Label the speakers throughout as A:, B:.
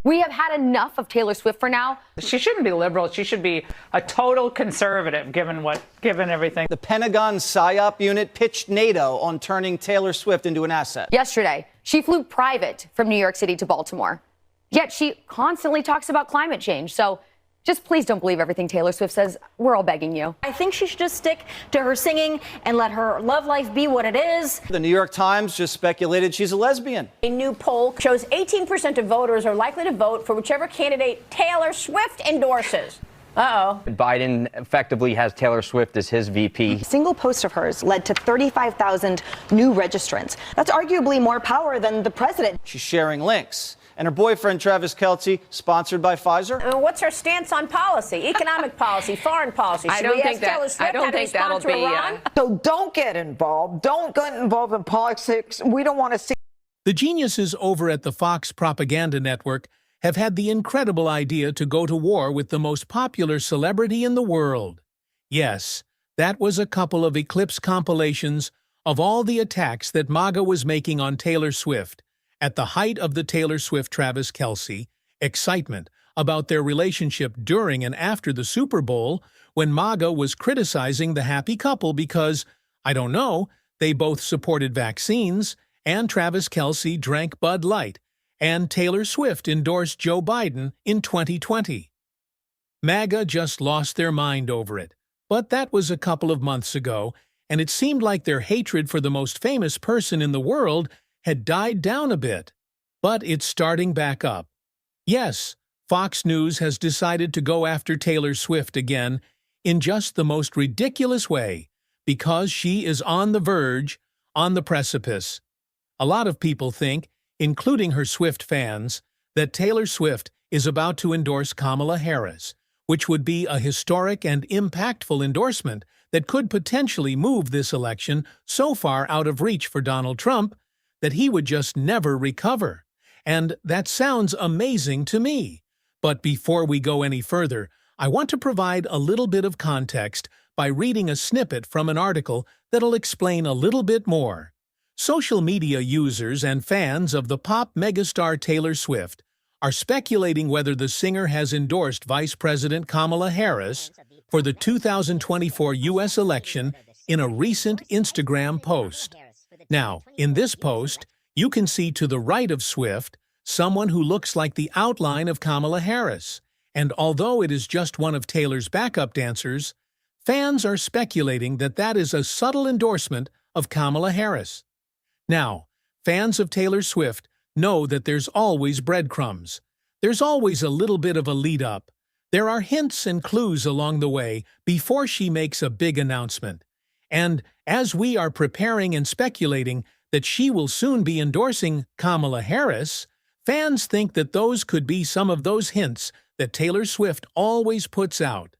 A: We have had enough of Taylor Swift for now.
B: She shouldn't be liberal. She should be a total conservative, given everything.
C: The Pentagon PSYOP unit pitched NATO on turning Taylor Swift into an asset.
A: Yesterday, she flew private from New York City to Baltimore. Yet she constantly talks about climate change. So just please don't believe everything Taylor Swift says. We're all begging you.
D: I think she should just stick to her singing and let her love life be what it is.
C: The New York Times just speculated she's a lesbian.
D: A new poll shows 18% of voters are likely to vote for whichever candidate Taylor Swift endorses. Uh-oh.
E: Biden effectively has Taylor Swift as his VP.
F: A single post of hers led to 35,000 new registrants. That's arguably more power than the president.
C: She's sharing links. And her boyfriend, Travis Kelce, sponsored by Pfizer.
D: What's her stance on policy, economic policy, foreign policy?
G: I don't think that'll be.
H: So don't get involved. Don't get involved in politics. We don't want to see.
I: The geniuses over at the Fox Propaganda Network have had the incredible idea to go to war with the most popular celebrity in the world. Yes, that was a couple of Eclipse compilations of all the attacks that MAGA was making on Taylor Swift at the height of the Taylor Swift-Travis Kelce excitement about their relationship during and after the Super Bowl, when MAGA was criticizing the happy couple because, I don't know, they both supported vaccines, and Travis Kelce drank Bud Light, and Taylor Swift endorsed Joe Biden in 2020. MAGA just lost their mind over it, but that was a couple of months ago, and it seemed like their hatred for the most famous person in the world had died down a bit. But it's starting back up. Yes, Fox News has decided to go after Taylor Swift again in just the most ridiculous way, because she is on the verge, on the precipice. A lot of people think, including her Swift fans, that Taylor Swift is about to endorse Kamala Harris, which would be a historic and impactful endorsement that could potentially move this election so far out of reach for Donald Trump that he would just never recover. And that sounds amazing to me. But before we go any further, I want to provide a little bit of context by reading a snippet from an article that'll explain a little bit more. Social media users and fans of the pop megastar Taylor Swift are speculating whether the singer has endorsed Vice President Kamala Harris for the 2024 U.S. election in a recent Instagram post. Now, in this post, you can see to the right of Swift someone who looks like the outline of Kamala Harris, and although it is just one of Taylor's backup dancers, fans are speculating that that is a subtle endorsement of Kamala Harris. Now, fans of Taylor Swift know that there's always breadcrumbs. There's always a little bit of a lead-up. There are hints and clues along the way before she makes a big announcement. And as we are preparing and speculating that she will soon be endorsing Kamala Harris, fans think that those could be some of those hints that Taylor Swift always puts out.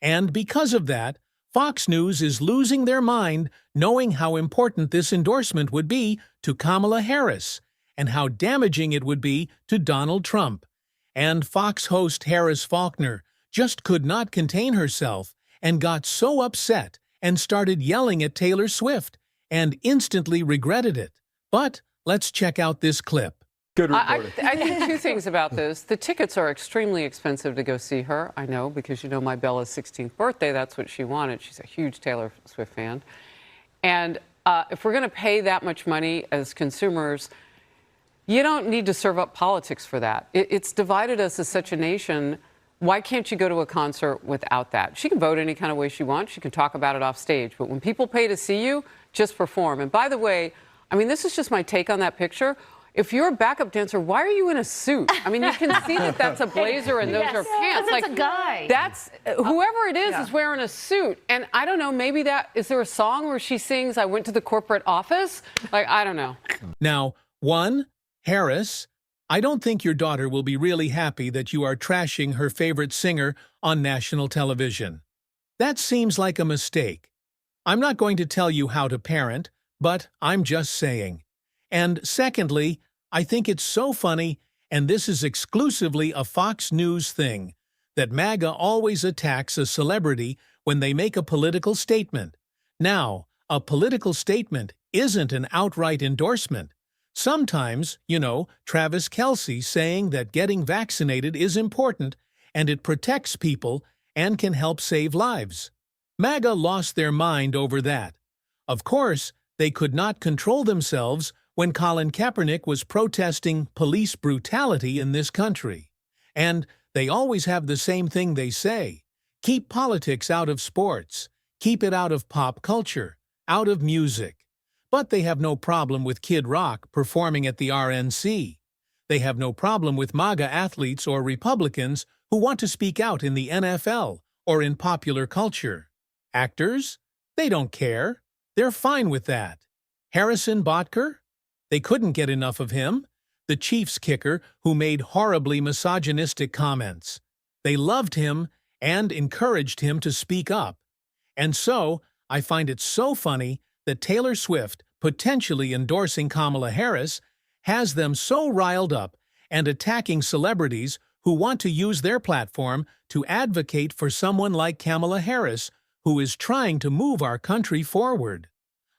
I: And because of that, Fox News is losing their mind knowing how important this endorsement would be to Kamala Harris and how damaging it would be to Donald Trump. And Fox host Harris Faulkner just could not contain herself and got so upset and started yelling at Taylor Swift, and instantly regretted it. But let's check out this clip.
G: Good reporting. I think two things about this. The tickets are extremely expensive to go see her. I know, because you know my Bella's 16th birthday, that's what she wanted. She's a huge Taylor Swift fan. And if we're going to pay that much money as consumers, you don't need to serve up politics for that. It's divided us as such a nation. Why can't you go to a concert without that? She can vote any kind of way she wants. She can talk about it off stage. But when people pay to see you, just perform. And by the way, I mean, this is just my take on that picture. If you're a backup dancer, why are you in a suit? I mean, you can see that that's a blazer and those are pants.
A: Like, it's a guy.
G: That's whoever it is wearing a suit. And I don't know, maybe is there a song where she sings, I went to the corporate office? Like, I don't know.
I: Now, Harris, I don't think your daughter will be really happy that you are trashing her favorite singer on national television. That seems like a mistake. I'm not going to tell you how to parent, but I'm just saying. And secondly, I think it's so funny, and this is exclusively a Fox News thing, that MAGA always attacks a celebrity when they make a political statement. Now, a political statement isn't an outright endorsement. Sometimes, Travis Kelce saying that getting vaccinated is important and it protects people and can help save lives. MAGA lost their mind over that. Of course, they could not control themselves when Colin Kaepernick was protesting police brutality in this country. And they always have the same thing they say: keep politics out of sports, keep it out of pop culture, out of music. But they have no problem with Kid Rock performing at the RNC. They have no problem with MAGA athletes or Republicans who want to speak out in the NFL or in popular culture. Actors? They don't care. They're fine with that. Harrison Butker? They couldn't get enough of him. The Chiefs kicker who made horribly misogynistic comments. They loved him and encouraged him to speak up. And so, I find it so funny that Taylor Swift, potentially endorsing Kamala Harris, has them so riled up and attacking celebrities who want to use their platform to advocate for someone like Kamala Harris, who is trying to move our country forward.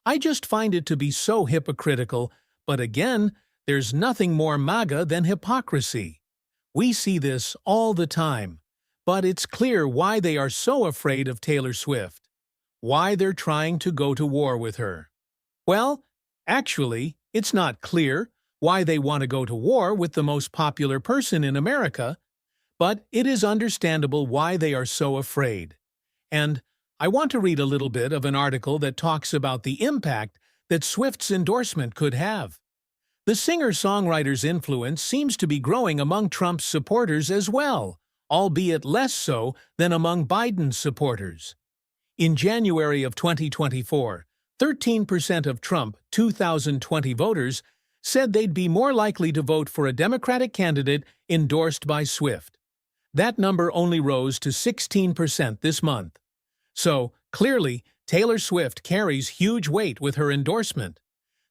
I: I just find it to be so hypocritical, but again, there's nothing more MAGA than hypocrisy. We see this all the time, but it's clear why they are so afraid of Taylor Swift, why they're trying to go to war with her. Well, actually, it's not clear why they want to go to war with the most popular person in America, but it is understandable why they are so afraid. And I want to read a little bit of an article that talks about the impact that Swift's endorsement could have. The singer-songwriter's influence seems to be growing among Trump's supporters as well, albeit less so than among Biden's supporters. In January of 2024, 13% of Trump 2020 voters said they'd be more likely to vote for a Democratic candidate endorsed by Swift. That number only rose to 16% this month. So, clearly, Taylor Swift carries huge weight with her endorsement.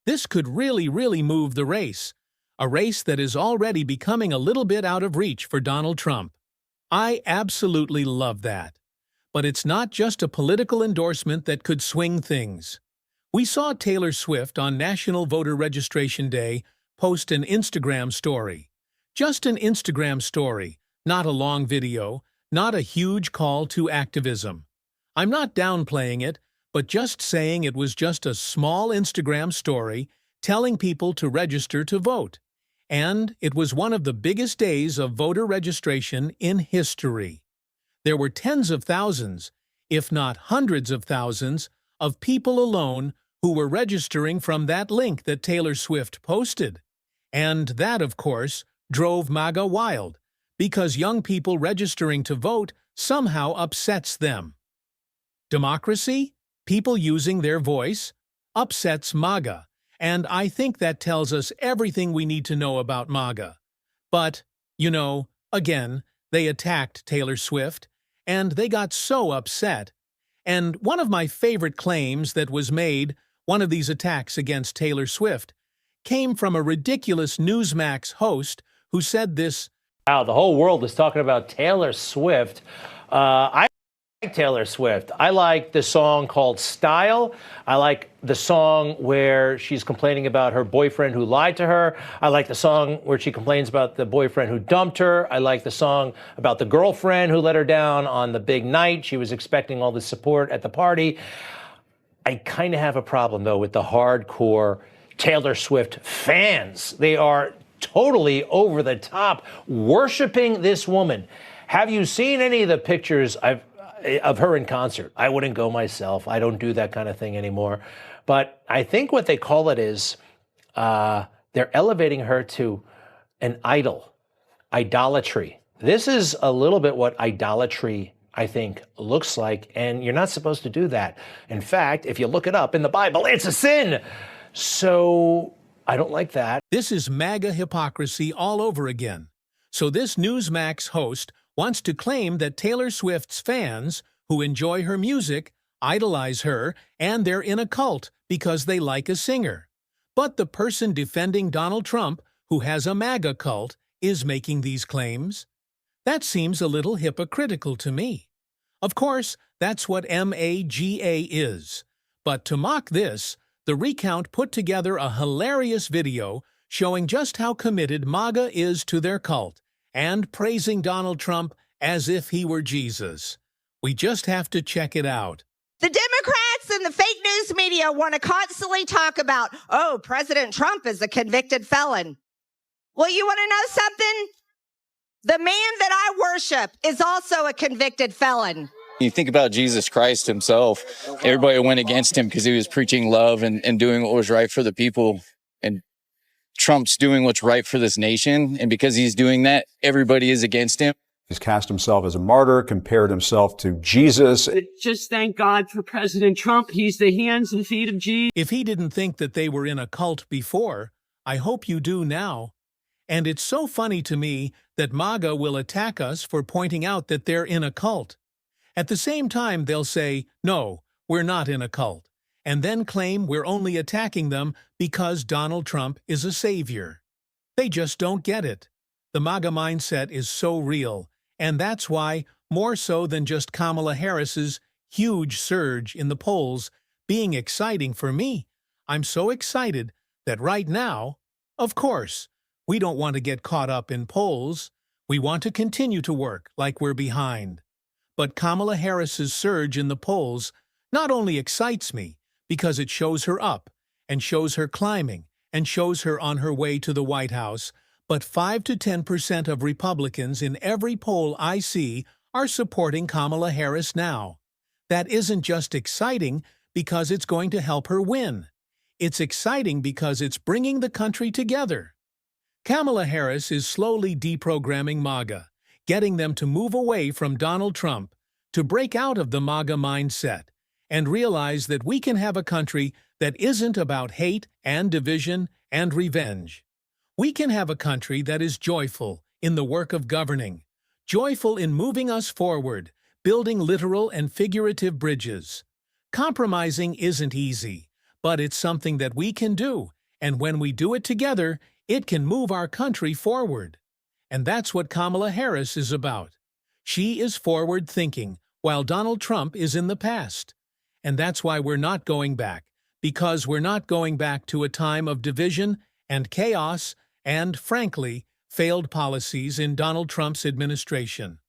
I: This could really move the race, a race that is already becoming a little bit out of reach for Donald Trump. I absolutely love that. But it's not just a political endorsement that could swing things. We saw Taylor Swift on National Voter Registration Day post an Instagram story. Just an Instagram story, not a long video, not a huge call to activism. I'm not downplaying it, but just saying it was just a small Instagram story telling people to register to vote. And it was one of the biggest days of voter registration in history. There were tens of thousands, if not hundreds of thousands, of people alone who were registering from that link that Taylor Swift posted. And that, of course, drove MAGA wild, because young people registering to vote somehow upsets them. Democracy, people using their voice, upsets MAGA, and I think that tells us everything we need to know about MAGA. But, again, they attacked Taylor Swift, and they got so upset. And one of my favorite claims that was made, one of these attacks against Taylor Swift, came from a ridiculous Newsmax host who said this:
J: Wow, the whole world is talking about Taylor Swift. I like Taylor Swift. I like the song called Style. I like the song where she's complaining about her boyfriend who lied to her. I like the song where she complains about the boyfriend who dumped her. I like the song about the girlfriend who let her down on the big night. She was expecting all the support at the party. I kind of have a problem, though, with the hardcore Taylor Swift fans. They are totally over the top, worshiping this woman. Have you seen any of the pictures of her in concert? I wouldn't go myself. I don't do that kind of thing anymore. But I think what they call it is they're elevating her to an idol, idolatry. This is a little bit what idolatry, I think, looks like, and you're not supposed to do that. In fact, if you look it up in the Bible, it's a sin. So I don't like that.
I: This is MAGA hypocrisy all over again. So this Newsmax host wants to claim that Taylor Swift's fans, who enjoy her music, idolize her, and they're in a cult because they like a singer. But the person defending Donald Trump, who has a MAGA cult, is making these claims. That seems a little hypocritical to me. Of course, that's what MAGA is. But to mock this, the recount put together a hilarious video showing just how committed MAGA is to their cult, and praising Donald Trump as if he were Jesus. We just have to check it out.
K: The Democrats and the fake news media want to constantly talk about, oh, President Trump is a convicted felon. Well, you want to know something? The man that I worship is also a convicted felon.
L: You think about Jesus Christ himself. Everybody went against him because he was preaching love and doing what was right for the people. And Trump's doing what's right for this nation. And because he's doing that, everybody is against him.
M: He's cast himself as a martyr, compared himself to Jesus.
N: Just thank God for President Trump. He's the hands and feet of Jesus.
I: If he didn't think that they were in a cult before, I hope you do now. And it's so funny to me that MAGA will attack us for pointing out that they're in a cult. At the same time, they'll say, no, we're not in a cult, and then claim we're only attacking them because Donald Trump is a savior. They just don't get it. The MAGA mindset is so real. And that's why, more so than just Kamala Harris's huge surge in the polls being exciting for me, I'm so excited that right now, of course, we don't want to get caught up in polls. We want to continue to work like we're behind. But Kamala Harris's surge in the polls not only excites me because it shows her up and shows her climbing and shows her on her way to the White House, but 5 to 10% of Republicans in every poll I see are supporting Kamala Harris now. That isn't just exciting because it's going to help her win. It's exciting because it's bringing the country together. Kamala Harris is slowly deprogramming MAGA, getting them to move away from Donald Trump, to break out of the MAGA mindset, and realize that we can have a country that isn't about hate and division and revenge. We can have a country that is joyful in the work of governing, joyful in moving us forward, building literal and figurative bridges. Compromising isn't easy, but it's something that we can do, and when we do it together, it can move our country forward. And that's what Kamala Harris is about. She is forward-thinking, while Donald Trump is in the past. And that's why we're not going back, because we're not going back to a time of division and chaos and, frankly, failed policies in Donald Trump's administration.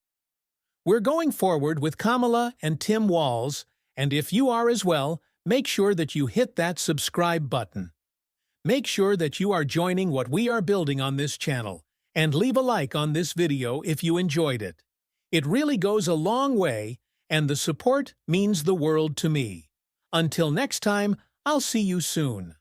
I: We're going forward with Kamala and Tim Walz, and if you are as well, make sure that you hit that subscribe button. Make sure that you are joining what we are building on this channel, and leave a like on this video if you enjoyed it. It really goes a long way, and the support means the world to me. Until next time, I'll see you soon.